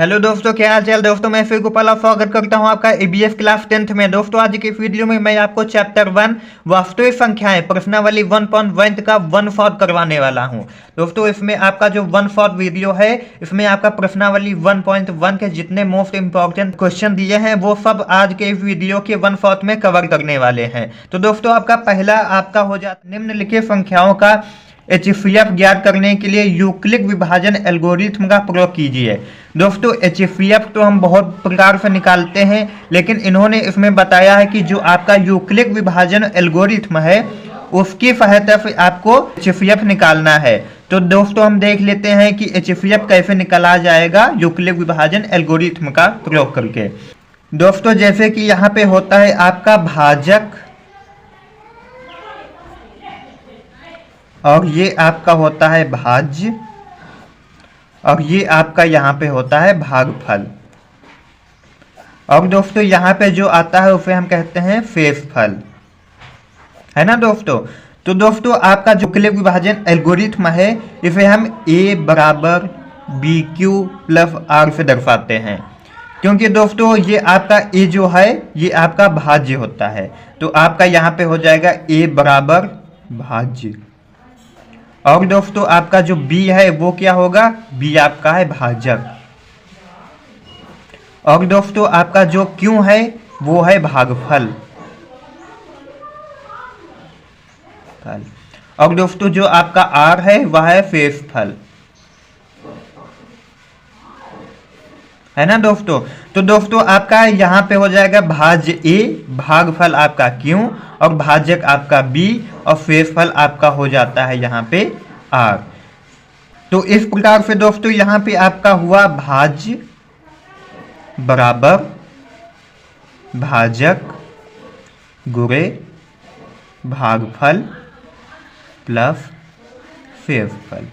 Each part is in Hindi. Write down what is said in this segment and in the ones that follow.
हेलो दोस्तों, क्या हाल चाल दोस्तों। मैं फिर गोपाल स्वागत करता हूं आपका ईबीएस क्लास 10th में। दोस्तों आज की इस वीडियो में मैं आपको चैप्टर 1 वास्तविक संख्याएं प्रश्नावली 1.1 का 1/4 करवाने वाला हूं। दोस्तों इसमें आपका जो 1/4 वीडियो है, इसमें आपका प्रश्नावली 1.1 के जितने मोस्ट इंपॉर्टेंट क्वेश्चन दिए हैं वो सब आज के इस वीडियो के 1/4 में कवर करने वाले हैं। तो दोस्तों आपका पहला आपका हो जाता निम्नलिखित संख्याओं का एचसीएफ ज्ञात करने के लिए यूक्लिड विभाजन एल्गोरिथ्म का प्रयोग कीजिए। दोस्तों एचसीएफ तो हम बहुत प्रकार से निकालते हैं, लेकिन इन्होंने इसमें बताया है कि जो आपका यूक्लिड विभाजन एल्गोरिथ्म है उसकी सहायता से आपको एचसीएफ निकालना है। तो दोस्तों हम देख लेते हैं कि एचसीएफ कैसे निकाला जाएगा यूक्लिड विभाजन एल्गोरिथ्म का प्रयोग करके। दोस्तों जैसे कि यहाँ पे होता है आपका भाजक और ये आपका होता है भाज्य और ये आपका यहाँ पे होता है भागफल। और दोस्तों यहाँ पे जो आता है उसे हम कहते हैं शेषफल, है ना दोस्तों। तो दोस्तों आपका जो यूक्लिड विभाजन एल्गोरिथ्म है इसे हम a बराबर BQ प्लस R से दर्शाते हैं, क्योंकि दोस्तों ये आपका a जो है ये आपका भाज्य होता है। तो आपका यहाँ पे हो जाएगा a बराबर भाज्य। और दोस्तों आपका जो b है वो क्या होगा, b आपका है भाजक। और दोस्तों आपका जो q है वो है भागफल। और दोस्तों जो आपका r है वह है शेषफल, है ना दोस्तों। तो दोस्तों आपका यहाँ पे हो जाएगा भाज्य a, भागफल आपका q और भाजक आपका b और शेषफल आपका हो जाता है यहाँ पे r। तो इस प्रकार से दोस्तों यहाँ पे आपका हुआ भाज्य बराबर भाजक गुणे भागफल प्लस शेषफल।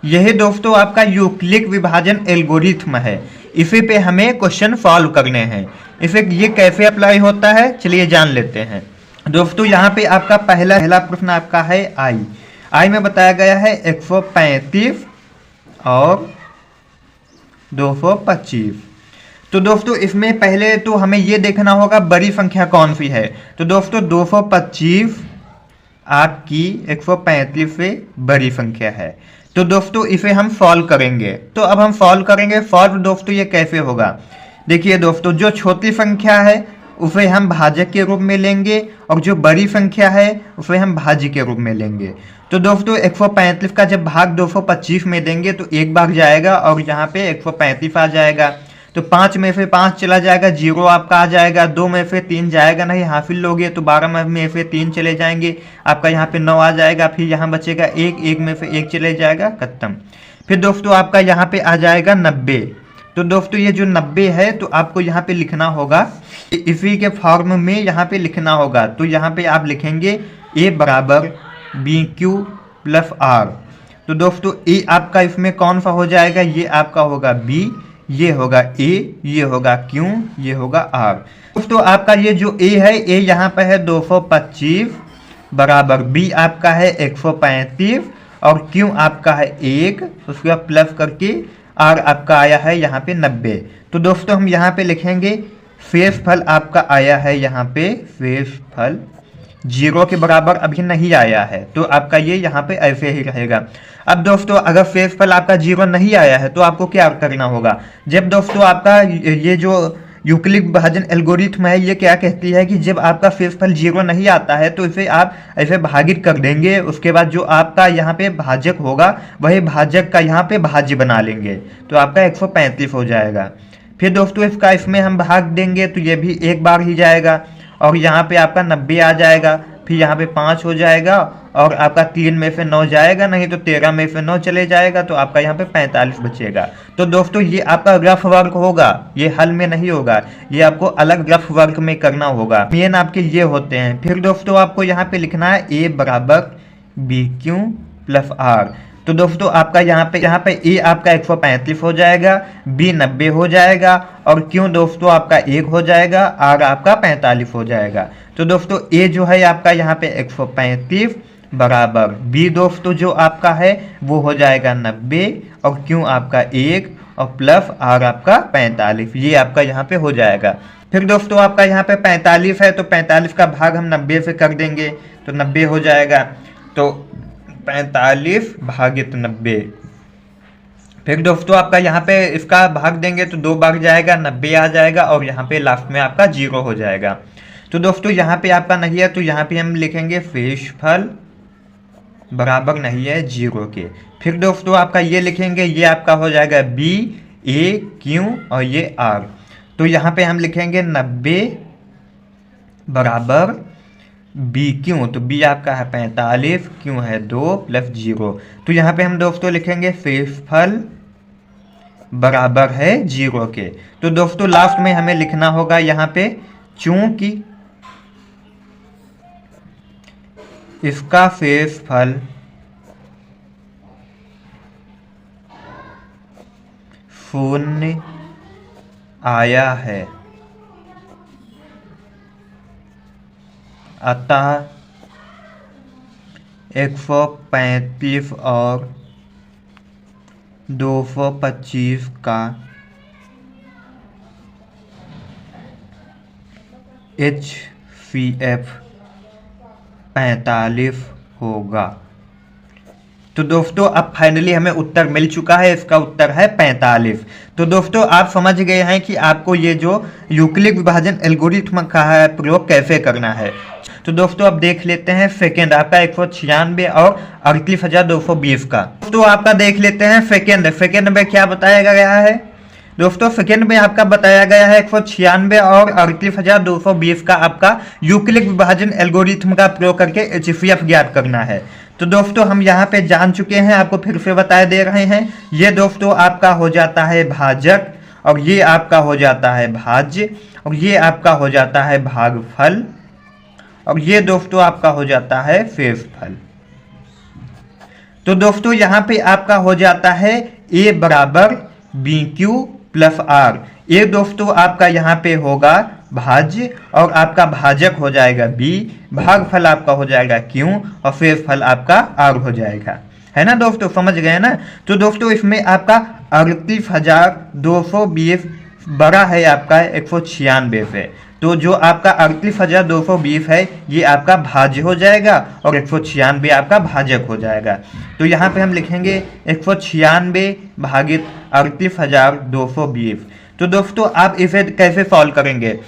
यही दोस्तों आपका यूक्लिड विभाजन एल्गोरिथ्म है। इसी पे हमें क्वेश्चन सॉल्व करने हैं। इसे ये कैसे अप्लाई होता है चलिए जान लेते हैं। दोस्तों यहाँ पे आपका पहला प्रश्न आपका है आई में बताया गया है 135 और 225। तो दोस्तों इसमें पहले तो हमें ये देखना होगा बड़ी संख्या कौन सी है। तो दोस्तों 225 आपकी 135 से बड़ी संख्या है। तो दोस्तों इसे हम सॉल्व करेंगे। तो अब हम सॉल्व करेंगे। सॉल्व दोस्तों ये कैसे होगा, देखिए दोस्तों जो छोटी संख्या है उसे हम भाजक के रूप में लेंगे और जो बड़ी संख्या है उसे हम भाज्य के रूप में लेंगे। तो दोस्तों 135 का जब भाग 225 में देंगे तो एक भाग जाएगा और यहाँ पे 135 आ जाएगा। तो 5 में से 5 चला जाएगा, 0 आपका आ जाएगा। 2 में से 3 जाएगा नहीं, हासिल लोगे तो 12 में से 3 चले जाएंगे, आपका यहाँ पे 9 आ जाएगा। फिर यहाँ बचेगा 1 में से 1 चले जाएगा, खत्म। फिर दोस्तों आपका यहाँ पे आ जाएगा 90। तो दोस्तों ये जो 90 है तो आपको यहाँ पे लिखना होगा इसी के फॉर्म में यहाँ पे लिखना होगा। तो यहाँ पे आप लिखेंगे a बराबर BQ प्लस R। तो दोस्तों a आपका इसमें कौन सा हो जाएगा, ये आपका होगा B, ये होगा A, ये होगा Q, ये होगा R। दोस्तों आपका ये जो A है, A यहाँ पे है 225 बराबर B आपका है 135 और Q आपका है 1, उसके बाद प्लस करके R आपका आया है यहाँ पे 90। तो दोस्तों हम यहाँ पे लिखेंगे शेषफल आपका आया है यहाँ पे शेषफल 0 के बराबर अभी नहीं आया है, तो आपका ये यहाँ पे ऐसे ही रहेगा। अब दोस्तों अगर शेषफल आपका 0 नहीं आया है तो आपको क्या करना होगा, जब दोस्तों आपका ये जो यूक्लिड विभाजन एल्गोरिथ्म है ये क्या कहती है कि जब आपका शेषफल 0 नहीं आता है तो इसे आप ऐसे भागित कर देंगे। उसके बाद जो आपका यहाँ पे भाजक होगा वही भाजक का यहाँ पे भाज्य बना लेंगे, तो आपका 135 हो जाएगा। फिर दोस्तों इसका इसमें हम भाग देंगे तो ये भी एक बार ही जाएगा और यहाँ पे आपका 90 आ जाएगा। फिर यहाँ पे 5 हो जाएगा और आपका 3 में से 9 जाएगा नहीं, तो 13 में से 9 चले जाएगा, तो आपका यहाँ पे 45 बचेगा। तो दोस्तों ये आपका रफ वर्क होगा, ये हल में नहीं होगा, ये आपको अलग रफ वर्क में करना होगा। मेन आपके ये होते हैं। फिर दोस्तों आपको यहाँ पे लिखना है a बराबर BQ प्लस R। तो दोस्तों आपका यहाँ पे A आपका 135 हो जाएगा, B 90 हो जाएगा और Q दोस्तों आपका 1 हो जाएगा, R आपका 45 हो जाएगा। तो दोस्तों A जो है आपका यहाँ पे 135 बराबर B दोस्तों जो आपका है वो हो जाएगा 90 और Q आपका 1 और प्लस आर आपका 45, ये आपका यहाँ पे हो जाएगा। फिर दोस्तों आपका यहाँ पे 45 है तो 45 का भाग हम 90 से कर देंगे तो 90 हो जाएगा। तो 45 भागित 90। फिर दोस्तों आपका यहाँ पे इसका भाग देंगे तो 2 बार जाएगा, 90 आ जाएगा और यहाँ पे लास्ट में आपका 0 हो जाएगा। तो दोस्तों यहाँ पे आपका नहीं है तो यहाँ पे हम लिखेंगे शेषफल बराबर नहीं है 0 के। फिर दोस्तों आपका ये लिखेंगे, ये आपका हो जाएगा बी, ए, क्यू और ये आर। तो यहाँ पे हम लिखेंगे 90 बराबर बी क्यू, तो बी आपका है 45, क्यू है 2 प्लस 0। तो यहाँ पे हम दोस्तों लिखेंगे शेषफल बराबर है 0 के। तो दोस्तों लास्ट में हमें लिखना होगा यहाँ पे चूंकि इसका शेषफल शून्य आया है, अतः 135 और 225 का HCF 45 होगा। तो दोस्तों अब फाइनली हमें उत्तर मिल चुका है, इसका उत्तर है 45। तो दोस्तों आप समझ गए हैं कि आपको ये जो यूक्लिड विभाजन एल्गोरिथ्म का है प्रयोग कैसे करना है। तो दोस्तों अब देख लेते हैं सेकेंड आपका 196 और 38,220 का। दोस्तों आपका देख लेते हैं सेकेंड में क्या बताया गया है। दोस्तों सेकेंड में आपका बताया गया है 196 और 38,220 का आपका यूक्लिड विभाजन एल्गोरिथ्म का प्रयोग करके HCF ज्ञात करना है। तो दोस्तों हम यहाँ पे जान चुके हैं, आपको फिर से बताए दे रहे हैं। ये दोस्तों आपका हो जाता है भाजक और ये आपका हो जाता है भाज्य और ये आपका हो जाता है भागफल और ये दोस्तों आपका हो जाता है शेषफल। तो दोस्तों यहाँ पे आपका हो जाता है A बराबर BQ प्लस R। ये दोस्तों आपका यहाँ पे होगा भाज्य और आपका भाजक हो जाएगा B, भागफल आपका हो जाएगा Q और शेषफल आपका R हो जाएगा, है ना दोस्तों, समझ गए ना। तो दोस्तों इसमें आपका 38,220 बड़ा है आपका 196 से, तो जो आपका 38,220 है ये आपका भाज्य हो जाएगा और 196 आपका भाजक हो जाएगा। तो यहाँ पे हम लिखेंगे 196 भागित 38,220। तो दोस्तों आप इसे कैसे सॉल्व करेंगे।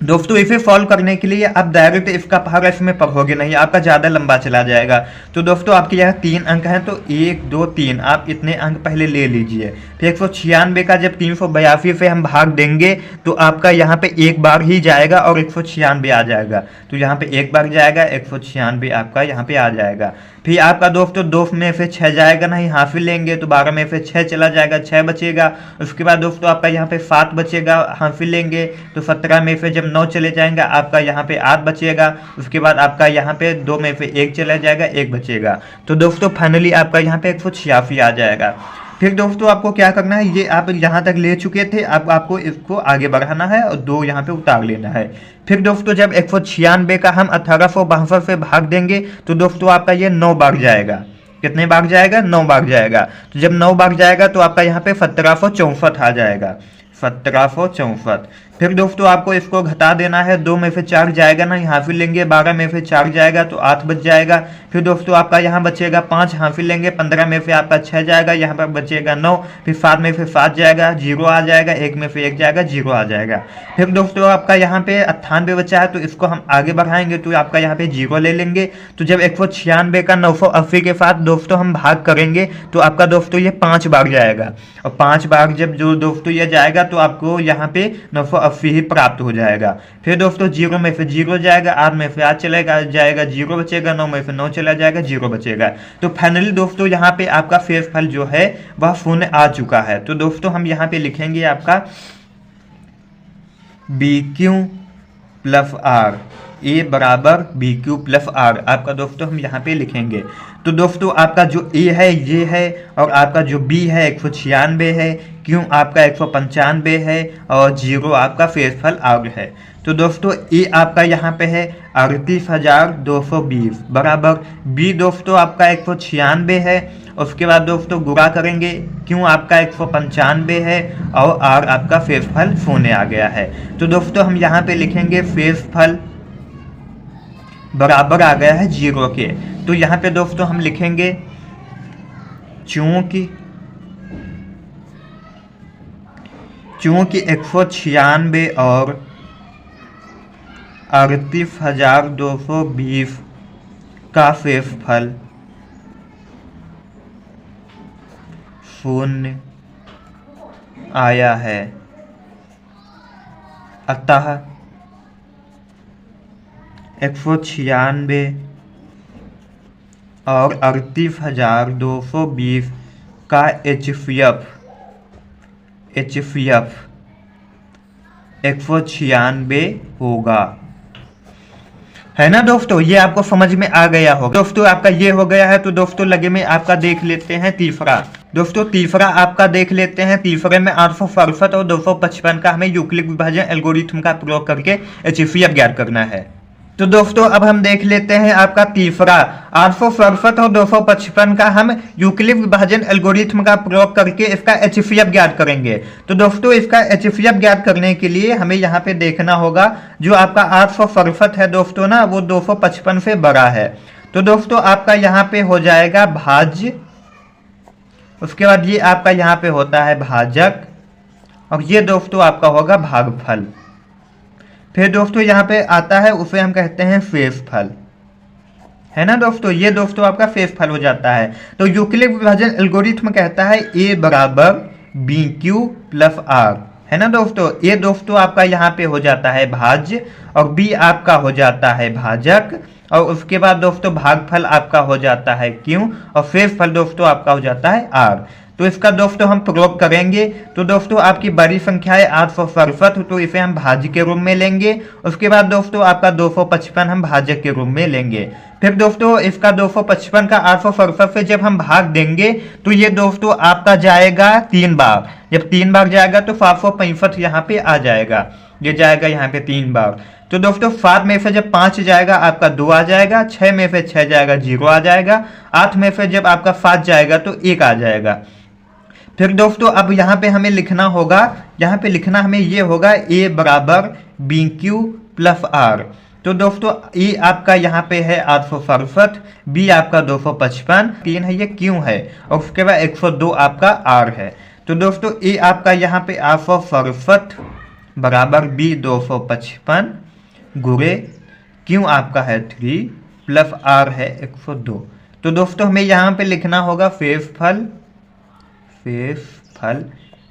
दोस्तों इसे सॉल्व करने के लिए आप डायरेक्ट इसका भाग इसमें पढ़ोगे नहीं, आपका ज़्यादा लंबा चला जाएगा। तो दोस्तों आपके यहाँ 3 अंक हैं तो 1 2 3 आप इतने अंक पहले ले लीजिए। फिर 196 का जब 382 से हम भाग देंगे तो आपका यहाँ पे एक बार ही जाएगा और 196 आ जाएगा। तो यहाँ पे एक बार जाएगा, 196 आपका यहाँ पे आ जाएगा। फिर आपका दोस्तों 2 में से 6 जाएगा नहीं, हाफिल लेंगे तो 12 में से 6 चला जाएगा, 6 बचेगा। उसके बाद दोस्तों आपका यहाँ पे 7 बचेगा, हाफिल लेंगे तो 17 में से जब 9 चले जाएंगे आपका यहाँ पे 8 बचेगा। उसके बाद आपका यहाँ पे 2 में से 1 चला जाएगा, 1 बचेगा। तो दोस्तों फाइनली आपका यहाँ पे 186 आ जाएगा। फिर दोस्तों आपको क्या करना है, ये आप यहाँ तक ले चुके थे, अब आपको इसको आगे बढ़ाना है और 2 यहाँ पे उतार लेना है। फिर दोस्तों जब 196 का हम 1862 से भाग देंगे तो दोस्तों आपका ये 9 बार जाएगा। कितने बार जाएगा, 9 बार जाएगा। तो जब 9 बार जाएगा तो आपका यहाँ पे 1764 आ जाएगा, 1764। फिर दोस्तों आपको इसको घटा देना है, 2 में से 4 जाएगा ना, हाफिल लेंगे, 12 में से 4 जाएगा तो 8 बच जाएगा। फिर दोस्तों आपका यहाँ बचेगा 5, हाफिल लेंगे, 15 में से आपका 6 जाएगा, यहाँ पर बचेगा 9। फिर 7 में से 7 जाएगा, 0 आ जाएगा, 1 में से 1 जाएगा, 0 आ जाएगा। फिर दोस्तों आपका यहाँ पे 98 बचा है तो इसको हम आगे बढ़ाएंगे तो आपका यहाँ पे 0 ले लेंगे। तो जब 196 का 980 के साथ दोस्तों हम भाग करेंगे तो आपका दोस्तों ये 5 बार जाएगा और 5 बार जब जो दोस्तों ये जाएगा तो आपको यहाँ पे 980 ही प्राप्त हो जाएगा। फिर दोस्तों 0 में से 0 जाएगा, 8 में से 8 चलेगा जाएगा, 0 बचेगा, 9 में से 9 चला जाएगा, 0 बचेगा। तो फाइनली दोस्तों यहाँ पे आपका शेषफल जो है वह शून्य आ चुका है। तो दोस्तों हम यहाँ पे लिखेंगे आपका BQ प्लस R, A बराबर BQ प्लस R आपका दोस्तों हम यहाँ पे लिखेंगे। तो दोस्तों आपका जो ए है ये है, और आपका जो बी है 196 है, क्यों आपका 195 है, और 0 आपका शेषफल आर है। तो दोस्तों ए आपका यहाँ पे है 38,220 बराबर बी दोस्तों आपका 196 है, उसके बाद दोस्तों गुणा करेंगे, क्यों आपका 195 है, और आर आपका शेषफल शून्य आ गया है। तो दोस्तों हम यहाँ पे लिखेंगे शेषफल बराबर आ गया है 0 के। तो यहाँ पे दोस्तों हम लिखेंगे चूंकि 196 और 38,220 का शेषफल शून्य आया है, अतः 196 और 38,220 का HCF 196 होगा, है ना दोस्तों। ये आपको समझ में आ गया होगा। दोस्तों आपका ये हो गया है। तो दोस्तों लगे में आपका देख लेते हैं तीसरा। दोस्तों तीसरा आपका देख लेते हैं। तीसरे में 867 और 255 का हमें यूक्लिड विभाजन एल्गोरिथम का प्रयोग करके HCF ज्ञात करना है। तो दोस्तों अब हम देख लेते हैं आपका तीसरा 867 और 255 का हम यूक्लिड विभाजन एल्गोरिथम का प्रयोग करके इसका HCF ज्ञात करेंगे। तो दोस्तों इसका HCF ज्ञात करने के लिए हमें यहाँ पे देखना होगा जो आपका 867 है दोस्तों ना, वो 255 से बड़ा है। तो दोस्तों आपका यहाँ पे हो जाएगा भाज्य, उसके बाद ये आपका यहाँ पे होता है भाजक, और ये दोस्तों आपका होगा भागफल। फिर दोस्तों यहाँ पे आता है उसे हम कहते हैं शेषफल, है ना दोस्तों। ये दोस्तों आपका शेषफल हो जाता है। तो यूक्लिड विभाजन एल्गोरिथम कहता है ए बराबर बी क्यू प्लस आर, है ना दोस्तों। ए दोस्तों आपका यहाँ पे हो जाता है भाज्य, और बी आपका हो जाता है भाजक, और उसके बाद दोस्तों भागफल आपका हो जाता है क्यू, और शेषफल दोस्तों आपका हो जाता है आर। तो इसका दोस्तों हम प्रयोग करेंगे। तो दोस्तों आपकी बड़ी संख्या है 867, तो इसे हम भाज्य के रूप में लेंगे। उसके बाद दोस्तों आपका 255 हम भाजक के रूप में लेंगे। फिर दोस्तों इसका 255 का 867 से जब हम भाग देंगे तो ये दोस्तों आपका जाएगा 3 बार। जब 3 बार जाएगा तो 765 यहाँ पे आ जाएगा, ये जाएगा यहाँ पे 3 बार। तो दोस्तों 7 में से जब 5 जाएगा आपका 2 आ जाएगा, 6 में से 6 जाएगा 0 आ जाएगा, 8 में से जब आपका 7 जाएगा तो 1 आ जाएगा। फिर दोस्तों अब यहाँ पे हमें लिखना होगा, यहाँ पे लिखना हमें ये होगा ए बराबर बी क्यू प्लस आर। तो दोस्तों ए आपका यहाँ पे है 867, बी आपका 255, 3 है ये क्यू है, और उसके बाद 102 आपका आर है। तो दोस्तों ए आपका यहाँ पे 867 बराबर बी 255 गुणे क्यू आपका है 3 प्लस आर है 102। तो दोस्तों हमें यहाँ पे लिखना होगा शेषफल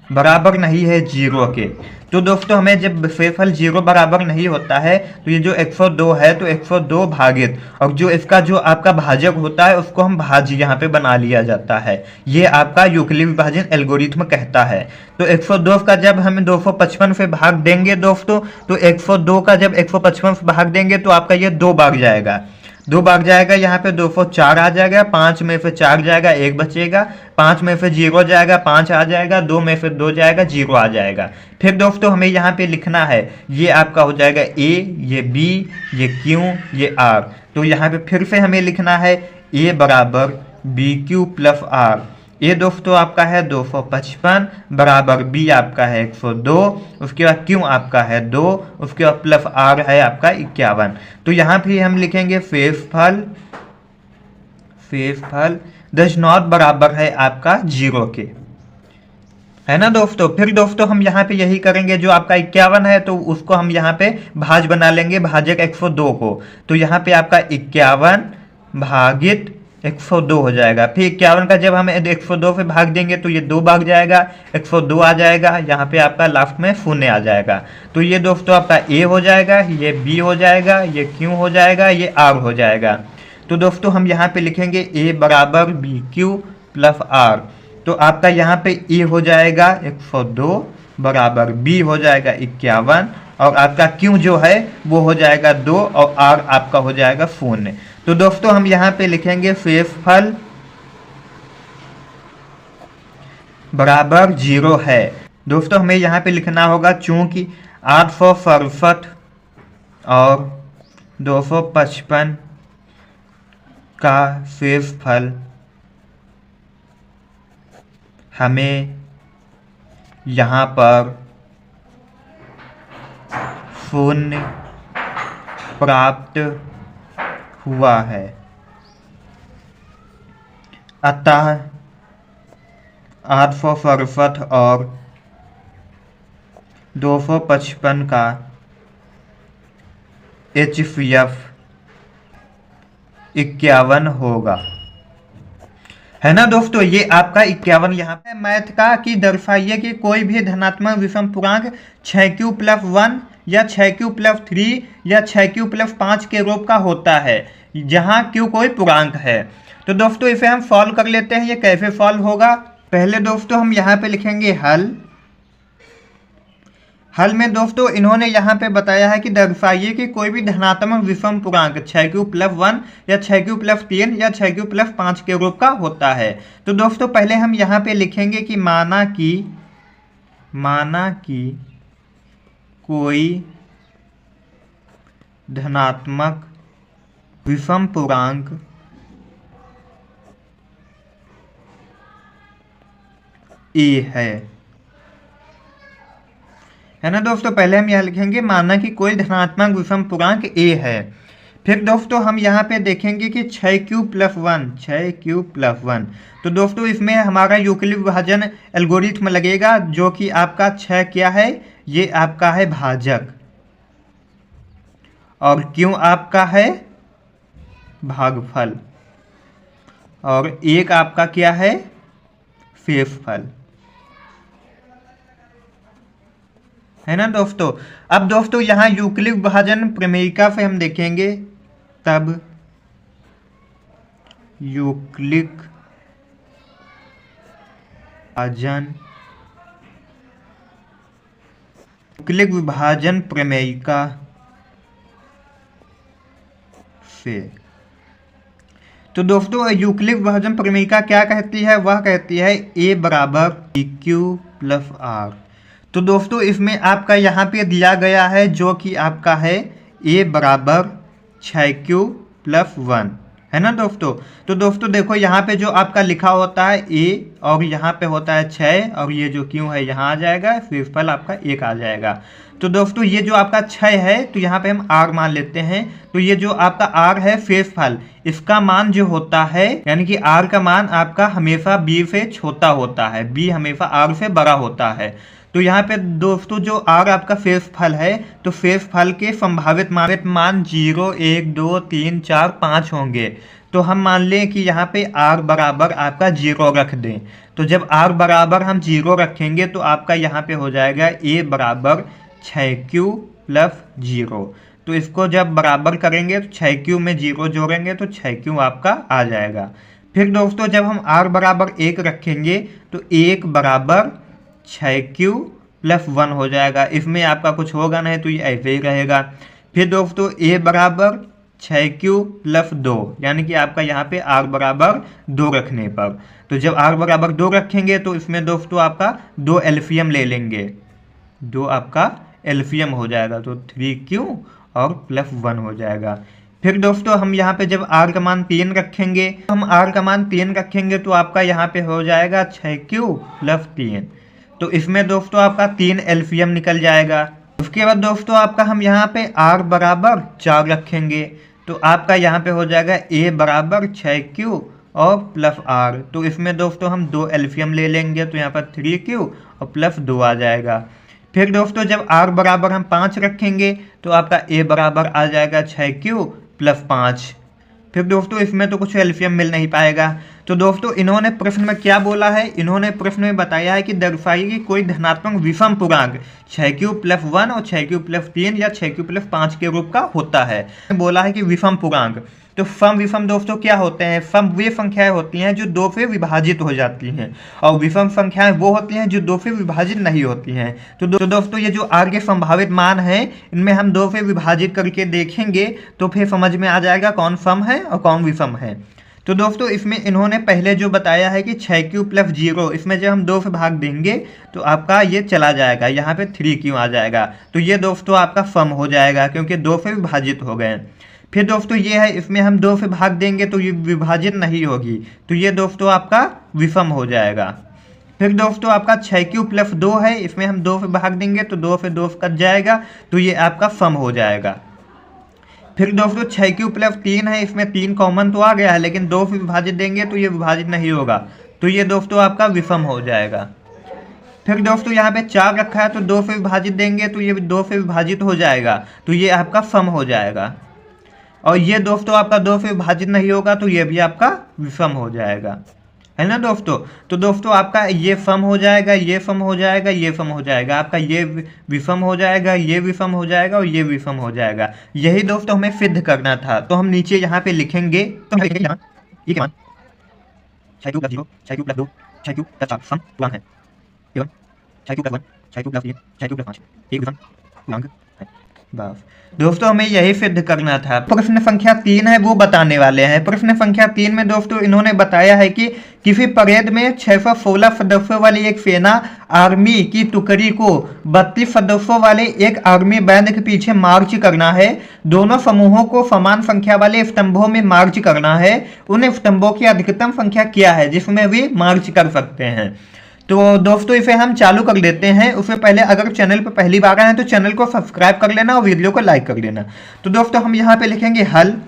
बराबर नहीं है 0 के। तो दोस्तों हमें जब शेषफल 0 बराबर नहीं होता है तो ये जो 102 है तो 102 भागित, और जो इसका जो आपका भाजक होता है उसको हम भाज्य यहाँ पे बना लिया जाता है। ये आपका यूक्लिड विभाजन एल्गोरिथम कहता है। तो 102 का जब हम 255 से भाग देंगे दोस्तों, तो 102 का जब 155 से भाग देंगे तो आपका ये 2 बार जाएगा, 2 बार जाएगा, यहाँ पे 204 आ जाएगा, 5 में से 4 जाएगा 1 बचेगा, 5 में से 0 जाएगा 5 आ जाएगा, 2 में से 2 जाएगा 0 आ जाएगा। फिर दोस्तों हमें यहाँ पे लिखना है ये आपका हो जाएगा ए, ये बी, ये क्यू, ये आर। तो यहाँ पे फिर से हमें लिखना है ए बराबर बी क्यू प्लस आर। ये दोस्तों आपका है 255 बराबर बी आपका है 102, उसके बाद क्यू आपका है 2, उसके बाद प्लस आर है आपका 51। तो यहाँ पे हम लिखेंगे शेषफल डज नॉट बराबर है आपका 0 के, है ना दोस्तों। फिर दोस्तों हम यहाँ पे यही करेंगे, जो आपका 51 है तो उसको हम यहाँ पे भाज बना लेंगे भाजक 102 को। तो यहाँ पे आपका 51 भागित 102 हो जाएगा। फिर 51 का जब हम 102 से भाग देंगे तो ये 2 भाग जाएगा, 102 आ जाएगा, यहाँ पे आपका लास्ट में 0 आ जाएगा। तो ये दोस्तों आपका ए हो जाएगा, ये बी हो जाएगा, ये क्यू हो जाएगा, ये आर हो जाएगा। तो दोस्तों हम यहाँ पे लिखेंगे ए बराबर बी क्यू प्लस आर। तो आपका यहाँ पे ए हो जाएगा 102 बराबर बी हो जाएगा 51, और आपका क्यू जो है वो हो जाएगा 2 और आर आपका हो जाएगा 0। तो दोस्तों हम यहाँ पे लिखेंगे शेषफल बराबर 0 है। दोस्तों हमें यहाँ पे लिखना होगा चूंकि 867 और 255 का शेषफल हमें यहाँ पर 0 प्राप्त हुआ है। अतः 867 और 255 का HCF 51 होगा, है ना दोस्तों। ये आपका 51 यहाँ पे मैथ का कि दर्शाइए कि कोई भी धनात्मक विषम पूर्णांक 6q + 1 या 6q + 3 या 6q + 5 के रूप का होता है जहाँ q कोई पूर्णांक है। तो दोस्तों इसे हम सॉल्व कर लेते हैं। ये कैसे सॉल्व होगा, पहले दोस्तों हम यहाँ पे लिखेंगे हल में दोस्तों इन्होंने यहाँ पे बताया है कि दर्शाइए कि कोई भी धनात्मक विषम पूर्णांक 6q + 1 या 6q + 3 या 6q + 5 के रूप का होता है। तो दोस्तों पहले हम यहाँ पे लिखेंगे कि माना कि कोई धनात्मक विषम पूर्णांक ए है ना दोस्तों। पहले हम यहाँ लिखेंगे माना कि कोई धनात्मक विषम पूर्णांक ए है। फिर दोस्तों हम यहाँ पे देखेंगे कि 6q + 1। तो दोस्तों इसमें हमारा यूक्लिड विभाजन एल्गोरिथ्म लगेगा जो कि आपका 6 क्या है, ये आपका है भाजक और q आपका है भागफल और 1 आपका क्या है शेषफल, है ना दोस्तों। अब दोस्तों यहाँ यूक्लिड विभाजन प्रमेयिका से हम देखेंगे, तब यूक्लिड विभाजन प्रमेयिका से। तो दोस्तों यूक्लिड विभाजन प्रमेयिका क्या कहती है, वह कहती है a बराबर EQ + R। तो दोस्तों इसमें आपका यहाँ पे दिया गया है जो कि आपका है a बराबर 6q + 1, है ना दोस्तों। तो दोस्तों देखो यहाँ पे जो आपका लिखा होता है a और यहाँ पे होता है 6 और ये जो q है यहाँ आ जाएगा, शेषफल आपका 1 आ जाएगा। तो दोस्तों ये जो आपका 6 है तो यहाँ पे हम r मान लेते हैं। तो ये जो आपका r है शेषफल, इसका मान जो होता है यानी कि r का मान आपका हमेशा b से छोटा होता है, b हमेशा r से बड़ा होता है। तो यहाँ पे दोस्तों जो r आपका शेषफल है तो शेषफल के संभावित मान 0, 1, 2, 3, 4, 5 होंगे। तो हम मान लें कि यहाँ पे r बराबर आपका 0 रख दें। तो जब r बराबर हम 0 रखेंगे तो आपका यहाँ पे हो जाएगा a बराबर 6q + 0। तो इसको जब बराबर करेंगे तो 6q में 0 जोड़ेंगे तो 6q आपका आ जाएगा। फिर दोस्तों जब हम r बराबर 1 रखेंगे तो 1 बराबर 6q + 1 हो जाएगा। इसमें आपका कुछ होगा नहीं तो ये ऐसे ही रहेगा। फिर दोस्तों a बराबर 6q + 2 यानी कि आपका यहाँ पे r बराबर 2 रखने पर, तो जब r बराबर 2 रखेंगे तो इसमें दोस्तों आपका 2 एलसीएम ले लेंगे, 2 आपका एलसीएम हो जाएगा तो 3q और +1 हो जाएगा। फिर दोस्तों हम यहाँ पे जब r का मान 3 रखेंगे, हम r का मान 3 रखेंगे तो आपका यहाँ पे हो जाएगा 6q + 3। तो इसमें दोस्तों आपका 3 एलसीएम निकल जाएगा। उसके बाद दोस्तों आपका हम यहाँ पे r बराबर 4 रखेंगे तो आपका यहाँ पे हो जाएगा a बराबर 6q और +r। तो इसमें दोस्तों हम 2 एलसीएम ले लेंगे तो यहाँ पर 3q और +2 आ जाएगा। फिर दोस्तों जब r बराबर हम 5 रखेंगे तो आपका a बराबर आ जाएगा 6q + 5। फिर दोस्तों इसमें तो कुछ एलसीएम मिल नहीं पाएगा तो दोस्तों इन्होंने प्रश्न में क्या बोला है, इन्होंने प्रश्न में बताया है कि दर्शाइए कि कोई धनात्मक विषम पूर्णांक 6q+1 और 6q+3 या 6q+5 के रूप का होता है। बोला है कि विषम पूर्णांक, तो सम विषम दोस्तों क्या होते हैं, सम वे संख्याएं होती हैं जो 2 से विभाजित हो जाती हैं और विषम संख्याएं वो होती हैं जो 2 से विभाजित नहीं होती हैं। तो दोस्तों ये जो आर के संभावित मान हैं इनमें हम 2 से विभाजित करके देखेंगे तो फिर समझ में आ जाएगा कौन सम है और कौन विषम है। तो दोस्तों इसमें इन्होंने पहले जो बताया है कि 6q+0, इसमें जब हम 2 से भाग देंगे तो आपका ये चला जाएगा, यहाँ पे 3q आ जाएगा। तो ये दोस्तों आपका सम हो जाएगा क्योंकि 2 से विभाजित हो गए। फिर दोस्तों ये है, इसमें हम 2 से भाग देंगे तो ये विभाजित नहीं होगी, तो ये दोस्तों आपका विषम हो जाएगा। फिर दोस्तों आपका 6q+2 है, इसमें हम 2 से भाग देंगे तो 2 से 2 कट जाएगा, तो ये आपका सम हो जाएगा। फिर दोस्तों 6q+3 है, इसमें 3 कॉमन तो आ गया है लेकिन 2 से विभाजित देंगे तो ये विभाजित नहीं होगा, तो ये दोस्तों आपका विषम हो जाएगा। फिर दोस्तों यहाँ पे 4 रखा है तो 2 से विभाजित देंगे तो ये 2 से विभाजित हो जाएगा, तो ये आपका सम हो जाएगा। और ये दोस्तों आपका 2 से विभाजित नहीं होगा तो ये भी आपका विषम हो जाएगा, है ना दोस्तों। तो दोस्तों आपका ये सम हो जाएगा, ये सम हो जाएगा, ये सम हो जाएगा, आपका ये विषम हो जाएगा, ये विषम हो जाएगा और ये विषम हो जाएगा। यही दोस्तों हमें सिद्ध करना था। तो हम नीचे यहाँ पे लिखेंगे, तो ये क्या मान 6q+0, 6q+2, 6q+4 सम पूर्णांक है एवं 6q+1, 6q+3, 6q+5 एक विषम पूर्णांक है। बस दोस्तों हमें यही सिद्ध करना था। प्रश्न संख्या 3 है वो बताने वाले हैं। प्रश्न संख्या 3 में दोस्तों इन्होंने बताया है कि किसी परेड में 616 सदस्यों वाली एक सेना आर्मी की टुकड़ी को 32 सदस्यों वाले एक आर्मी बैंड के पीछे मार्च करना है। दोनों समूहों को समान संख्या वाले स्तंभों में मार्च करना है। उन स्तंभों की अधिकतम संख्या क्या है जिसमें वे मार्च कर सकते हैं। तो दोस्तों इसे हम चालू कर लेते हैं। उससे पहले अगर चैनल पर पहली बार आए हैं तो चैनल को सब्सक्राइब कर लेना और वीडियो को लाइक कर लेना। तो दोस्तों हम यहाँ पे लिखेंगे हल।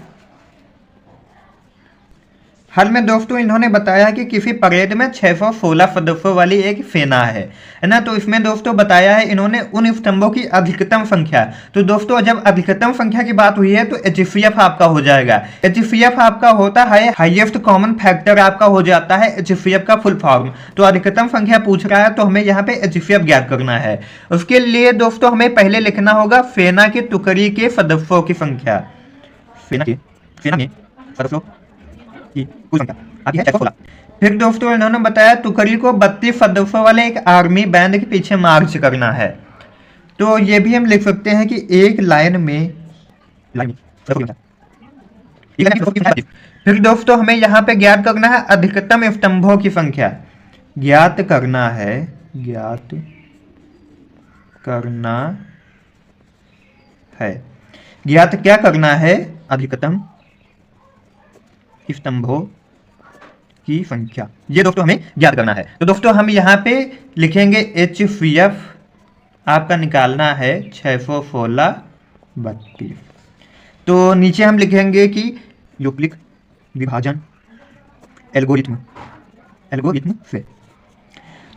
हल में दोस्तों इन्होंने बताया कि किसी परेड में 616 सदस्यों वाली एक सेना है ना। तो इसमें दोस्तों बताया है इन्होंने उन स्तंभों की अधिकतम संख्या। तो दोस्तों जब अधिकतम संख्या की बात हुई है तो HCF आपका हो जाएगा। HCF आपका होता है हाईएस्ट कॉमन फैक्टर, आपका हो जाता है HCF का फुल फॉर्म। तो अधिकतम संख्या पूछ रहा है तो हमें यहाँ पे HCF ज्ञात करना है। उसके लिए दोस्तों हमें पहले लिखना होगा सेना की टुकड़ी के सदस्यों की संख्या। सेना में सदस्यों की कुल संख्या आती है 616। फिर दोस्तों इन्होंने बताया टुकड़ी को 32 सदस्यों वाले एक आर्मी बैंड के पीछे मार्च करना है। तो ये भी हम लिख सकते हैं कि एक लाइन में फिर दोस्तों हमें यहाँ पे ज्ञात करना है अधिकतम स्तंभों की संख्या। ज्ञात करना है ज्ञात क्या करना है, अधिकतम स्तंभों की संख्या, ये दोस्तों हमें ज्ञात करना है। तो दोस्तों हम यहाँ पे लिखेंगे HCF आपका निकालना है 616 32। तो नीचे हम लिखेंगे कि यूक्लिड विभाजन एल्गोरिथम से।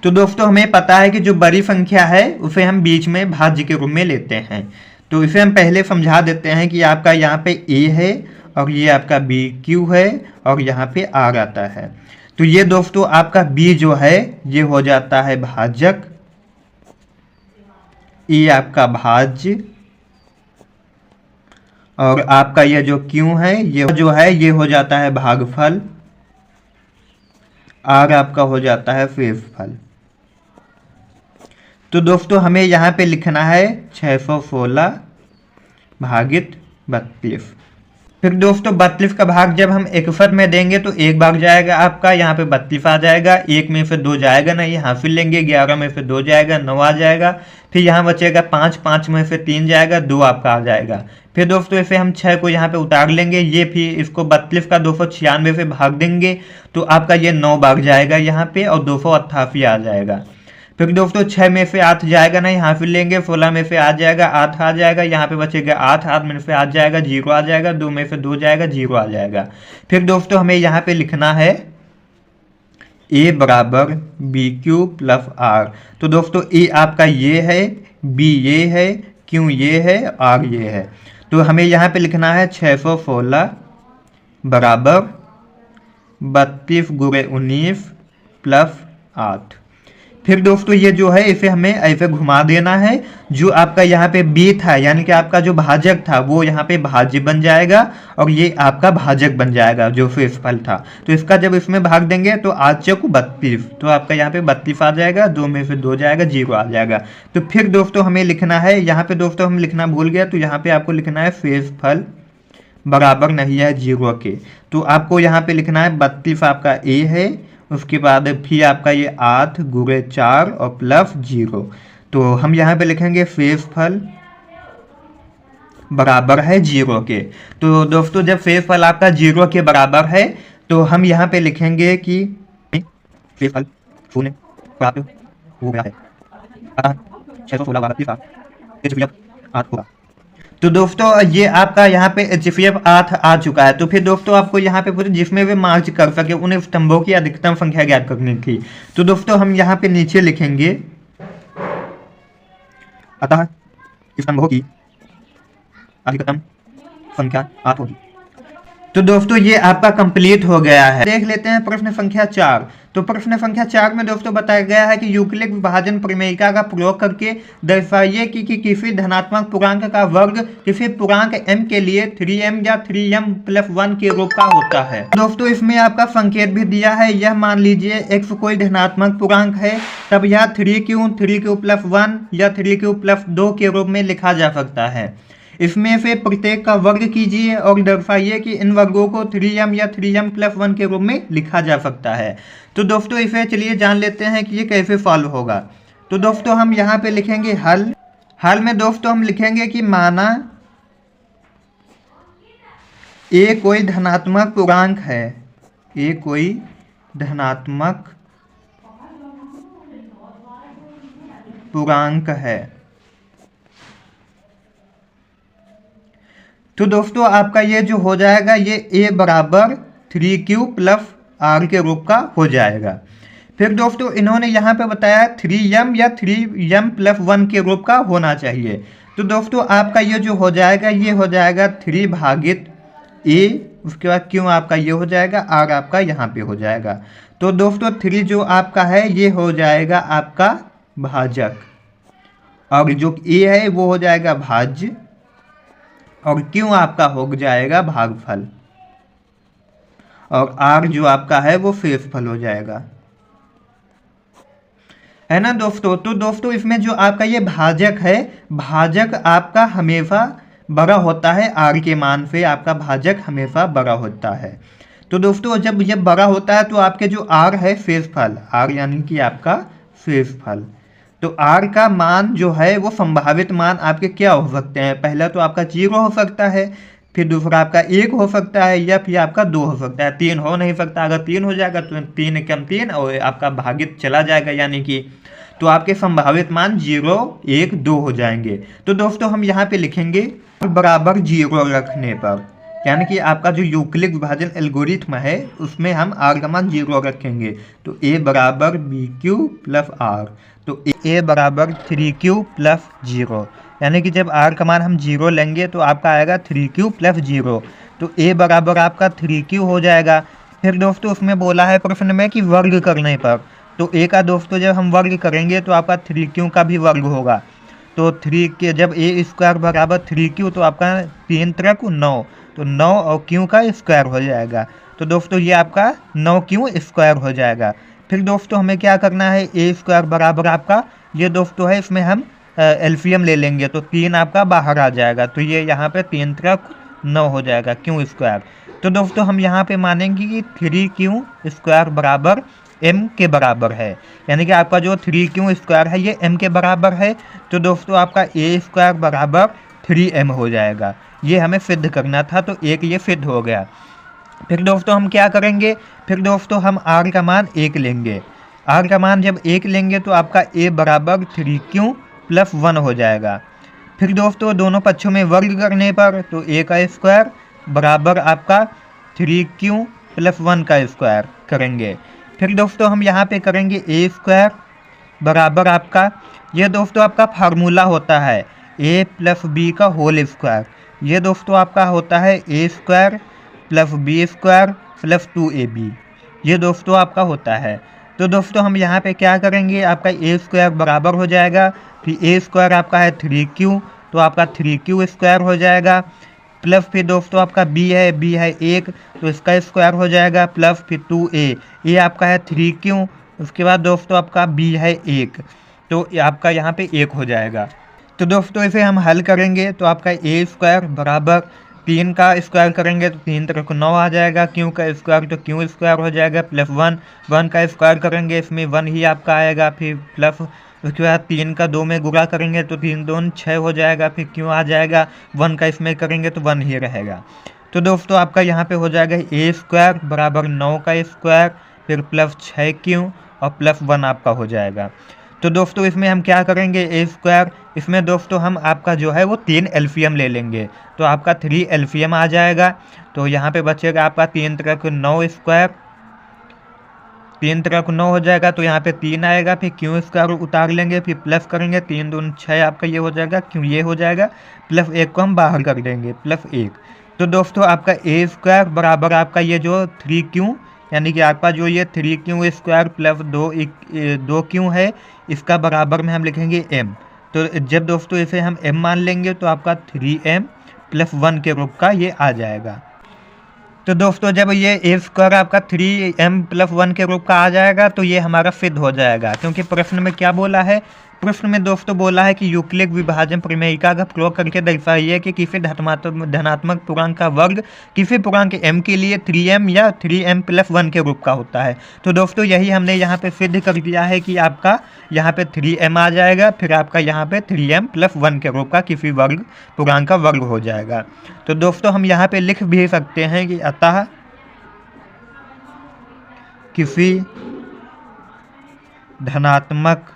तो दोस्तों हमें पता है कि जो बड़ी संख्या है उसे हम बीच में भाज्य के रूप में लेते हैं। तो इसे हम पहले समझा देते हैं कि आपका यहाँ पे A है और ये आपका BQ है और यहाँ पे R आता है। तो ये दोस्तों आपका B जो है ये हो जाता है भाजक, E आपका भाज्य और आपका ये जो Q है ये जो है ये हो जाता है भागफल, R आपका हो जाता है शेषफल। तो दोस्तों हमें यहाँ पे लिखना है 616 भागित 32। फिर दोस्तों 32 का भाग जब हम 61 में देंगे तो एक भाग जाएगा आपका, यहाँ पे 32 आ जाएगा, 1 में से 2 जाएगा नहीं, हासिल लेंगे, 11 में से 2 जाएगा, 9 आ जाएगा। फिर यहाँ बचेगा 5, 5 में से 3 जाएगा, 2 आपका आ जाएगा। फिर दोस्तों इसे हम 6 को यहाँ पे उतार लेंगे, ये फिर इसको 32 का 296 से भाग देंगे तो आपका ये 9 भाग जाएगा यहाँ पे और 288 आ जाएगा। फिर दोस्तों 6 में से 8 जाएगा नहीं, यहाँ फिर लेंगे, 16 में से 8 जाएगा, 8 आ जाएगा, यहाँ पे बचेगा 8, 8 में से 8 जाएगा, 0 आ जाएगा, 2 में से 2 जाएगा, 0 आ जाएगा। फिर दोस्तों हमें यहाँ पे लिखना है A बराबर BQ प्लस R। तो दोस्तों A आपका ये है, B ये है, Q ये है, R ये है। तो हमें यहाँ पे लिखना है 616 बराबर 32 गुणे 19 प्लस 8। फिर दोस्तों ये जो है इसे हमें ऐसे घुमा देना है, जो आपका यहाँ पे b था यानी कि आपका जो भाजक था वो यहाँ पे भाज्य बन जाएगा और ये आपका भाजक बन जाएगा जो शेषफल था। तो इसका जब इसमें भाग देंगे तो 8 चौक 32, तो आपका यहाँ पे 32 आ जाएगा, 2 में से 2 जाएगा, 0 आ जाएगा। तो फिर दोस्तों हमें लिखना है, यहाँ पे दोस्तों हम लिखना भूल गया, तो यहाँ पे आपको लिखना है शेषफल बराबर नहीं है 0 के। तो आपको यहाँ पे लिखना है 32 आपका a है, उसके बाद फिर आपका ये 8 गुणे 4 और प्लस 0। तो हम यहाँ पे लिखेंगे शेषफल बराबर है 0 के। तो दोस्तों जब शेषफल आपका 0 के बराबर है तो हम यहाँ पे लिखेंगे कि शेषफल शून्य प्राप्त हो गया है, 616 8 होगा। तो दोस्तों ये आपका यहाँ पे HCF 8 आ चुका है। तो फिर दोस्तों आपको यहाँ पे पूरे जिसमें भी मार्च कर सके उन स्तंभों की अधिकतम संख्या ज्ञात करनी थी। तो दोस्तों हम यहाँ पे नीचे लिखेंगे अतः स्तंभों की अधिकतम संख्या 8 होगी। तो दोस्तों ये आपका कंप्लीट हो गया है। देख लेते हैं प्रश्न संख्या 4। तो प्रश्न संख्या 4 में दोस्तों बताया गया है कि यूक्लिड विभाजन प्रमेयिका का प्रयोग करके दर्शाइए कि किसी धनात्मक पूर्णांक का वर्ग किसी पूर्णांक m के लिए 3m या 3m+1 के रूप का होता है। दोस्तों इसमें आपका संकेत भी दिया है, यह मान लीजिए x कोई धनात्मक पूर्णांक है, तब यह 3q+1 या 3q+2 के रूप में लिखा जा सकता है। इसमें से प्रत्येक का वर्ग कीजिए और दर्शाइए कि इन वर्गों को 3m या 3m+1 के रूप में लिखा जा सकता है। तो दोस्तों इसे चलिए जान लेते हैं कि ये कैसे सॉल्व होगा। तो दोस्तों हम यहाँ पे लिखेंगे हल में दोस्तों हम लिखेंगे कि माना a कोई धनात्मक पूर्णांक है, a कोई धनात्मक पूर्णांक है। तो दोस्तों आपका ये जो हो जाएगा ये a बराबर 3q+r के रूप का हो जाएगा। फिर दोस्तों इन्होंने यहाँ पे बताया 3m या 3m+1 के रूप का होना चाहिए। तो दोस्तों आपका ये जो हो जाएगा ये हो जाएगा 3 भागित a, उसके बाद q आपका ये हो जाएगा, r आपका यहाँ पे हो जाएगा। तो दोस्तों 3 जो आपका है ये हो जाएगा आपका भाजक और जो a है वो हो जाएगा भाज्य और q आपका हो जाएगा भागफल और r जो आपका है वो शेषफल हो जाएगा, है ना दोस्तों। तो दोस्तों इसमें जो आपका ये भाजक है, भाजक आपका हमेशा बड़ा होता है r के मान से, आपका भाजक हमेशा बड़ा होता है। तो दोस्तों जब ये बड़ा होता है तो आपके जो r है शेषफल, r यानी कि आपका शेषफल, तो r का मान जो है वो संभावित मान आपके क्या हो सकते हैं। पहला तो आपका 0 हो सकता है, फिर दूसरा आपका 1 हो सकता है या फिर आपका 2 हो सकता है, 3 हो नहीं सकता। अगर 3 हो जाएगा तो 3 कम 3 और आपका भागित चला जाएगा, यानी कि तो आपके संभावित मान 0, 1, 2 हो जाएंगे। तो दोस्तों हम यहाँ पे लिखेंगे बराबर 0 रखने पर, यानी कि आपका जो यूक्लिड विभाजन एल्गोरिथ्म है उसमें हम r का मान 0 रखेंगे। तो a बराबर bq+r, तो a बराबर 3q+0, यानी कि जब r का मान हम 0 लेंगे तो आपका आएगा 3q+0, तो a बराबर आपका 3q हो जाएगा। फिर दोस्तों उसमें बोला है प्रश्न में कि वर्ग करने पर, तो a का दोस्तों जब हम वर्ग करेंगे तो आपका 3q का भी वर्ग होगा। तो 3 के जब a² बराबर 3q तो आपका 3 3 9, तो 9 और q का स्क्वायर हो जाएगा। तो दोस्तों ये आपका 9q² हो जाएगा। फिर दोस्तों हमें क्या करना है, a² बराबर आपका ये दोस्तों है, इसमें हम एलसीएम ले लेंगे तो 3 आपका बाहर आ जाएगा, तो ये यहाँ पे 3 3 9 हो जाएगा q²। तो दोस्तों हम यहाँ पे मानेंगे कि 3q² बराबर m के बराबर है, यानी कि आपका जो 3q² है ये m के बराबर है। तो दोस्तों आपका a² बराबर 3m हो जाएगा, ये हमें सिद्ध करना था, तो एक ये सिद्ध हो गया। फिर दोस्तों हम क्या करेंगे, फिर दोस्तों हम r का मान 1 लेंगे। r का मान जब 1 लेंगे तो आपका a बराबर 3q+1 हो जाएगा। फिर दोस्तों दोनों पक्षों में वर्ग करने पर तो a का स्क्वायर बराबर आपका 3q+1 का स्क्वायर करेंगे। फिर दोस्तों हम यहाँ पे करेंगे a² बराबर आपका, ये दोस्तों आपका फार्मूला होता है a+b का होल स्क्वायर, ये दोस्तों आपका होता है a² + b² + 2ab, ये दोस्तों आपका होता है। तो दोस्तों हम यहाँ पे क्या करेंगे, आपका ए स्क्वायर बराबर हो जाएगा, फिर ए स्क्वायर आपका है 3q, तो आपका 3q स्क्वायर हो जाएगा, प्लस फिर दोस्तों आपका b है 1, तो इसका स्क्वायर हो जाएगा, प्लस फिर 2a, ये आपका है 3q, उसके बाद दोस्तों आपका b है 1, तो आपका यहाँ पे 1 हो जाएगा। तो दोस्तों इसे हम हल करेंगे तो आपका ए स्क्वायर बराबर 3 का स्क्वायर करेंगे तो 3 तरह को 9 आ जाएगा, क्यू का स्क्वायर तो क्यू स्क्वायर हो जाएगा, प्लस 1 का स्क्वायर करेंगे इसमें 1 ही आपका आएगा, फिर प्लस उसके बाद 3 का 2 में गुणा करेंगे तो 3 दूनी 6 हो जाएगा, फिर क्यों आ जाएगा, 1 का इसमें करेंगे तो 1 ही रहेगा। तो दोस्तों आपका यहाँ पे हो जाएगा ए स्क्वायर बराबर 9 का स्क्वायर, फिर प्लस 6q और प्लस 1 आपका हो जाएगा। तो दोस्तों इसमें हम क्या करेंगे, ए स्क्वायर, इसमें दोस्तों हम आपका जो है वो 3 एलसीएम ले लेंगे, तो आपका 3 एलसीएम आ जाएगा। तो यहाँ पे बचेगा आपका 3 तरह को 9 स्क्वायर, 3 तरह को 9 हो जाएगा, तो यहाँ पे 3 आएगा, फिर क्यू स्क्वायर उतार लेंगे, फिर प्लस करेंगे, 3 दूनी 6 आपका ये हो जाएगा, क्यों ये हो जाएगा, प्लस 1 को हम बाहर कर देंगे, प्लस 1। तो दोस्तों आपका ए स्क्वायर बराबर आपका ये जो 3q, यानी कि आपका जो ये 3q स्क्वायर प्लस 2q है, इसका बराबर में हम लिखेंगे m। तो जब दोस्तों इसे हम m मान लेंगे तो आपका 3m प्लस 1 के रूप का ये आ जाएगा। तो दोस्तों जब ये ए स्क्वायर आपका 3m प्लस 1 के रूप का आ जाएगा तो ये हमारा सिद्ध हो जाएगा, क्योंकि प्रश्न में क्या बोला है, प्रश्न में दोस्तों बोला है कि यूक्लिड विभाजन प्रमेयिका का प्रयोग करके दर्शाइए कि किसी धनात्मक पूर्णांक का वर्ग किसी पूर्णांक m के लिए 3m या 3m प्लस 1 के रूप का होता है। तो दोस्तों यही हमने यहाँ पे सिद्ध कर दिया है कि आपका यहाँ पे 3m आ जाएगा, फिर आपका यहाँ पे 3m प्लस 1 के रूप का किसी वर्ग पूर्णांक का वर्ग हो जाएगा। तो दोस्तों हम यहाँ पे लिख भी सकते हैं कि अतः किसी धनात्मक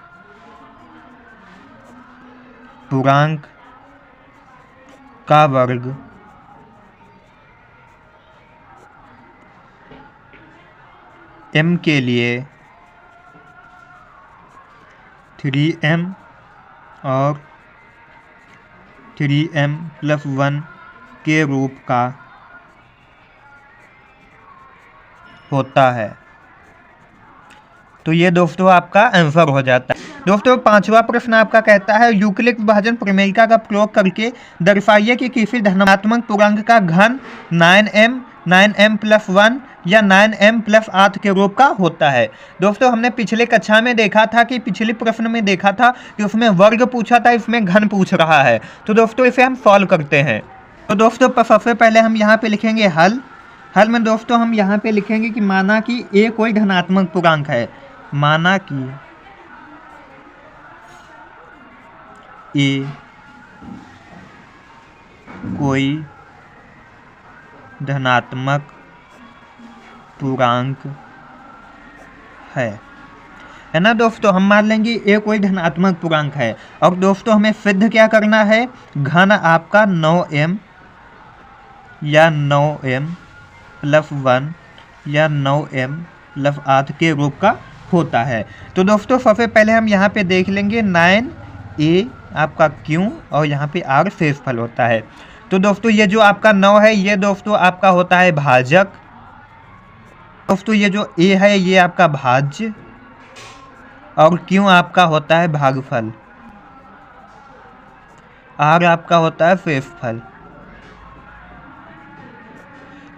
पूर्णांक का वर्ग m के लिए 3m और 3m प्लस 1 के रूप का होता है। तो ये दोस्तों आपका आंसर हो जाता है। दोस्तों पांचवा प्रश्न आपका कहता है यूक्लिड विभाजन प्रमेयिका का प्रयोग करके दर्शाइए कि किसी धनात्मक पूर्णांक का घन 9m प्लस 1 या 9m प्लस 8 के रूप का होता है। दोस्तों हमने पिछले कक्षा में देखा था कि पिछले प्रश्न में देखा था कि उसमें वर्ग पूछा था, इसमें घन पूछ रहा है। तो दोस्तों इसे हम सॉल्व करते हैं। तो दोस्तों सबसे पहले हम यहाँ पे लिखेंगे हल में दोस्तों हम यहाँ पे लिखेंगे कि माना कि a कोई धनात्मक पूर्णांक है, माना कि a कोई धनात्मक पूर्णांक है ना दोस्तों। हम मान लेंगे a कोई धनात्मक पूर्णांक है और दोस्तों हमें सिद्ध क्या करना है, घन आपका 9m या 9m प्लस 1 या 9m प्लस 8 के रूप का होता है। तो दोस्तों सबसे पहले हम यहाँ पे देख लेंगे 9a आपका q और यहाँ पे r शेषफल होता है। तो दोस्तों ये जो आपका 9 है ये दोस्तों आपका होता है भाजक, दोस्तों ये जो a है ये आपका भाज्य और q आपका होता है भागफल, r आपका होता है शेषफल,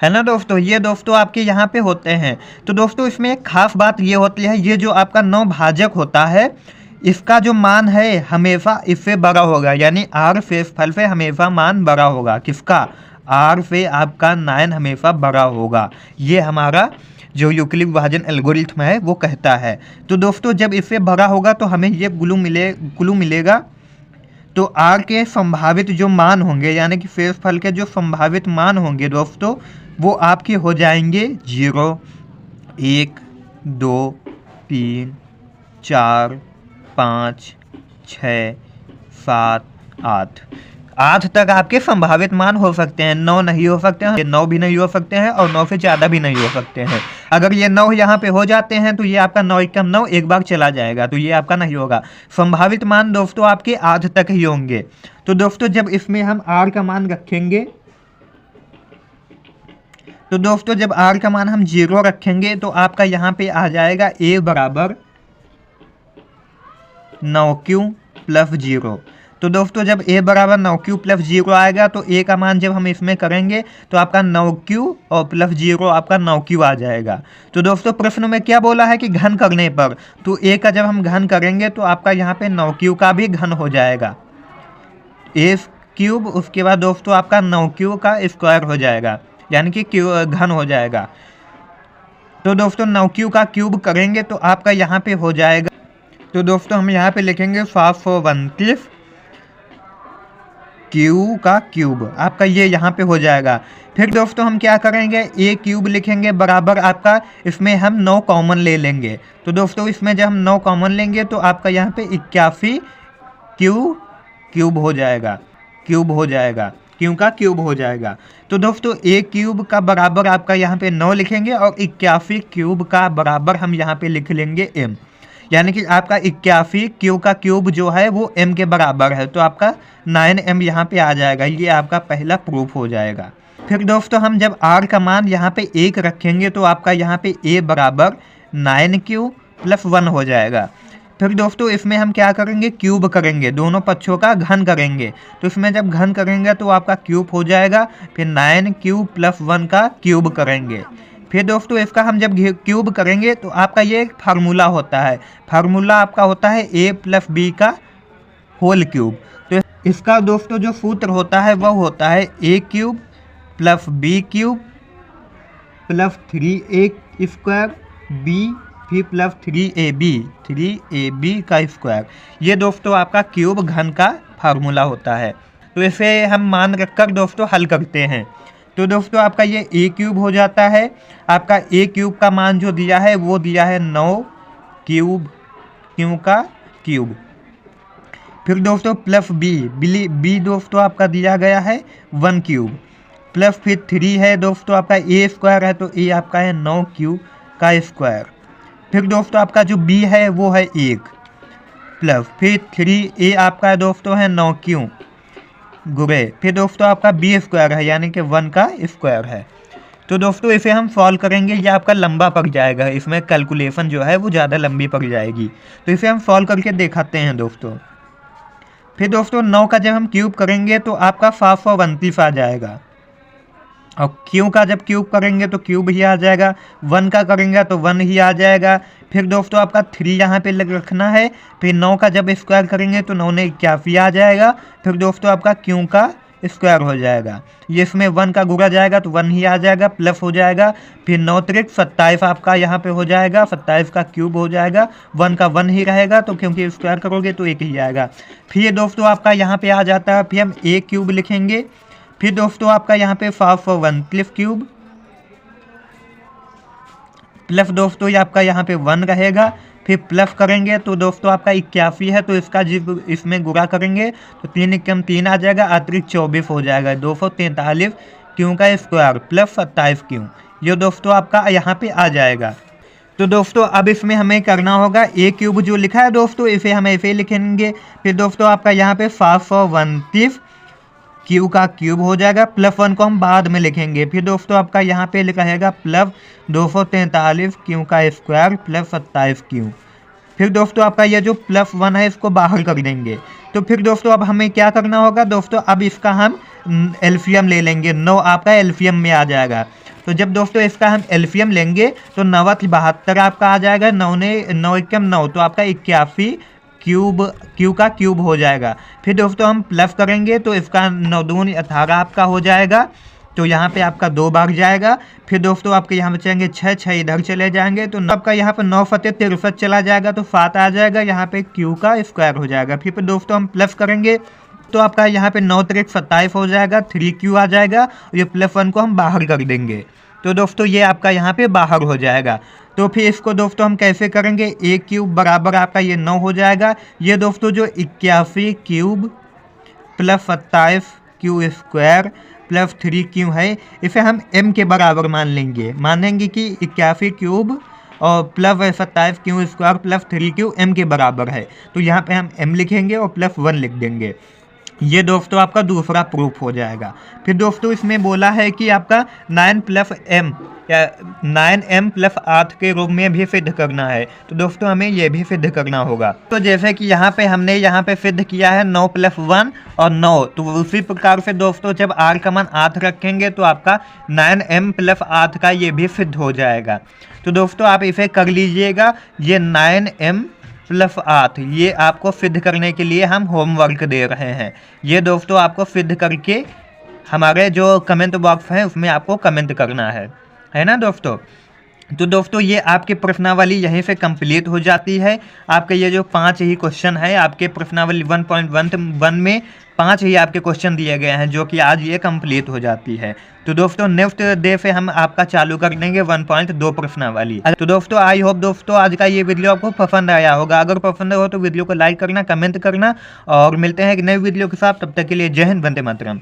है ना दोस्तों। ये दोस्तों आपके यहाँ पे होते हैं। तो दोस्तों इसमें एक खास बात ये होती है, ये जो आपका 9 भाजक होता है इसका जो मान है हमेशा इससे बड़ा होगा, यानी r शेषफल से हमेशा मान बड़ा होगा। किसका, r से आपका 9 हमेशा बड़ा होगा। ये हमारा जो यूक्लिड विभाजन एल्गोरिथम है वो कहता है। तो दोस्तों जब इससे बड़ा होगा तो हमें ये क्लू मिलेगा। तो r के संभावित जो मान होंगे यानी कि शेषफल के जो संभावित मान होंगे दोस्तों वो आपके हो जाएंगे 0, 1, 2, 3, 4, 5, 6, 7, 8 तक आपके संभावित मान हो सकते हैं। 9 नहीं हो सकते हैं, 9 भी नहीं हो सकते हैं और 9 से ज़्यादा भी नहीं हो सकते हैं। अगर ये 9 यहाँ पे हो जाते हैं तो ये आपका 9 एकम 9 एक बार चला जाएगा, तो ये आपका नहीं होगा। संभावित मान दोस्तों आपके 8 तक ही होंगे। तो दोस्तों जब इसमें हम r का मान रखेंगे तो दोस्तों जब r का मान हम 0 रखेंगे तो आपका यहाँ पे आ जाएगा a बराबर 9q प्लस 0। तो दोस्तों जब a बराबर 9q प्लस 0 आएगा तो a का मान जब हम इसमें करेंगे तो आपका 9q और प्लस 0 आपका 9q आ जाएगा। तो दोस्तों प्रश्न में क्या बोला है कि घन करने पर, तो a का जब हम घन करेंगे तो आपका यहाँ पे 9q का भी घन हो जाएगा, a क्यूब, उसके बाद दोस्तों आपका 9q का स्क्वायर हो जाएगा, यानी कि घन हो जाएगा। तो दोस्तों 9q का क्यूब करेंगे तो आपका यहाँ पे हो जाएगा, तो दोस्तों हम यहाँ पे लिखेंगे 529 क्यू का क्यूब, आपका ये यहाँ पे हो जाएगा। फिर दोस्तों हम क्या करेंगे, a क्यूब लिखेंगे बराबर आपका, इसमें हम 9 कॉमन ले लेंगे। तो दोस्तों इसमें जब हम 9 कॉमन लेंगे तो आपका यहाँ पे 81 क्यूब हो जाएगा, क्यू का क्यूब हो जाएगा। तो दोस्तों a क्यूब का बराबर आपका यहाँ पे 9 लिखेंगे और 81 क्यूब का बराबर हम यहाँ पे लिख लेंगे m, यानी कि आपका 81 क्यू का क्यूब जो है वो m के बराबर है, तो आपका 9m यहाँ पे आ जाएगा। ये आपका पहला प्रूफ हो जाएगा। फिर दोस्तों हम जब r का मान यहाँ पे 1 रखेंगे तो आपका यहाँ पे a बराबर 9q प्लस 1 हो जाएगा। फिर दोस्तों इसमें हम क्या करेंगे, क्यूब करेंगे, दोनों पक्षों का घन करेंगे। तो इसमें जब घन करेंगे तो आपका क्यूब हो जाएगा, फिर 9q प्लस 1 का क्यूब करेंगे। फिर दोस्तों इसका हम जब क्यूब करेंगे तो आपका ये एक फार्मूला होता है, फार्मूला आपका होता है a प्लस बी का होल क्यूब। तो इसका दोस्तों जो सूत्र होता है वह होता है a cube plus B cube plus 3a square B फिर प्लस 3ab का स्क्वायर। ये दोस्तों आपका क्यूब घन का फार्मूला होता है। तो इसे हम मान रखकर दोस्तों हल करते हैं। तो दोस्तों आपका ये a क्यूब हो जाता है, आपका a क्यूब का मान जो दिया है वो दिया है 9 क्यू का क्यूब। फिर दोस्तों प्लस बी दोस्तों आपका दिया गया है 1 क्यूब, प्लस फिर 3 है दोस्तों आपका a स्क्वायर है, तो a आपका है 9q का स्क्वायर। फिर दोस्तों आपका जो b है वो है 1 प्लस फिर 3a आपका दोस्तों है 9q गुणे, फिर दोस्तों आपका बी स्क्वायर है यानी कि 1 का स्क्वायर है। तो दोस्तों इसे हम सॉल्व करेंगे, ये आपका लंबा पड़ जाएगा, इसमें कैलकुलेशन जो है वो ज़्यादा लंबी पड़ जाएगी। तो इसे हम सॉल्व करके दिखाते हैं दोस्तों। फिर दोस्तों 9 का जब हम क्यूब करेंगे तो आपका 529 आ जाएगा, और क्यू का जब क्यूब करेंगे तो क्यूब ही आ जाएगा, 1 का करेंगे तो 1 ही आ जाएगा। फिर दोस्तों आपका 3 यहाँ पे रखना है, फिर 9 का जब स्क्वायर करेंगे तो 9 ने 81 आ जाएगा। फिर दोस्तों आपका क्यू का स्क्वायर हो जाएगा, ये इसमें 1 का गुणा जाएगा तो 1 ही आ जाएगा, प्लस हो जाएगा। फिर 9 त्रिक 27 आपका यहाँ पे हो जाएगा, 27 का क्यूब हो जाएगा, 1 का 1 ही रहेगा, तो क्योंकि स्क्वायर करोगे तो 1 ही आएगा। फिर दोस्तों आपका यहाँ पे आ जाता है, फिर हम a क्यूब लिखेंगे। फिर दोस्तों आपका यहाँ पे 529 क्यूब प्लस दोस्तों ये आपका यहाँ पे 1 रहेगा, फिर प्लस करेंगे तो दोस्तों आपका 81 है, तो इसका जब इसमें गुणा करेंगे तो 3 एकम 3 आ जाएगा, अतिरिक्त 24 हो जाएगा, 243 क्यू का स्क्वायर प्लस 27 क्यू, ये दोस्तों आपका यहाँ पे आ जाएगा। तो दोस्तों अब इसमें हमें करना होगा a क्यूब जो लिखा है दोस्तों इसे हम ऐसे लिखेंगे। फिर दोस्तों आपका यहाँ पे 529 क्यू का क्यूब हो जाएगा, प्लस 1 को हम बाद में लिखेंगे। फिर दोस्तों आपका यहाँ पे लिखेगा प्लस 243 क्यू का स्क्वायर प्लस 27 क्यू। फिर दोस्तों आपका ये जो प्लस 1 है इसको बाहर कर देंगे। तो फिर दोस्तों अब हमें क्या करना होगा दोस्तों, अब इसका हम एलसीएम ले लेंगे, 9 आपका एलसीएम में आ जाएगा। तो जब दोस्तों इसका हम एलसीएम लेंगे तो 9 72 आपका आ जाएगा, 9 एकम 9 तो आपका 81 क्यू का क्यूब हो जाएगा। फिर दोस्तों हम प्लस करेंगे तो इसका 9 दूनी 18 आपका हो जाएगा, तो यहाँ पे आपका 2 बार जाएगा। फिर दोस्तों आपके यहाँ बचेंगे 6 इधर चले जाएंगे, तो आपका यहाँ पर 9 फते 63 चला जाएगा, तो 7 आ जाएगा, यहाँ पे क्यू का स्क्वायर हो जाएगा। फिर दोस्तों हम प्लस करेंगे तो आपका यहाँ पे 9 त्रिक 27 हो जाएगा, 3q आ जाएगा, और ये प्लस 1 को हम बाहर कर देंगे। तो दोस्तों ये आपका यहाँ पे बाहर हो जाएगा। तो फिर इसको दोस्तों हम कैसे करेंगे, a क्यूब बराबर आपका ये 9 हो जाएगा, ये दोस्तों जो 81 cube plus 27 Q square plus 3q है इसे हम m के बराबर मानेंगे कि 81 क्यूब और plus 27 Q square plus 3q m के बराबर है। तो यहाँ पे हम m लिखेंगे और प्लस 1 लिख देंगे। ये दोस्तों आपका दूसरा प्रूफ हो जाएगा। फिर दोस्तों इसमें बोला है कि आपका 9+m या 9m + 8 के रूप में भी सिद्ध करना है। तो दोस्तों हमें ये भी सिद्ध करना होगा। तो जैसे कि यहाँ पे हमने यहाँ पे सिद्ध किया है 9 + 1 और 9, तो उसी प्रकार से दोस्तों जब r का मान 8 रखेंगे तो आपका 9m + 8 का ये भी सिद्ध हो जाएगा। तो दोस्तों आप इसे कर लीजिएगा। ये 9m + 8 ये आपको सिद्ध करने के लिए हम होमवर्क दे रहे हैं। ये दोस्तों आपको सिद्ध करके हमारे जो कमेंट बॉक्स है उसमें आपको कमेंट करना है ना दोस्तों। तो दोस्तों ये आपकी प्रश्नावली यहीं से कंप्लीट हो जाती है। आपके ये जो 5 ही क्वेश्चन है आपके प्रश्नावली 1.1 में 5 ही आपके क्वेश्चन दिए गए हैं, जो कि आज ये कंप्लीट हो जाती है। तो दोस्तों नेक्स्ट डे से हम आपका चालू कर देंगे 1.2 प्रश्नावली। तो दोस्तों आई होप दोस्तों आज का ये वीडियो आपको पसंद आया होगा। अगर पसंद हो तो वीडियो को लाइक करना, कमेंट करना और मिलते हैं एक नई वीडियो के साथ। तब तक के लिए जय हिंद, वंदे मातरम।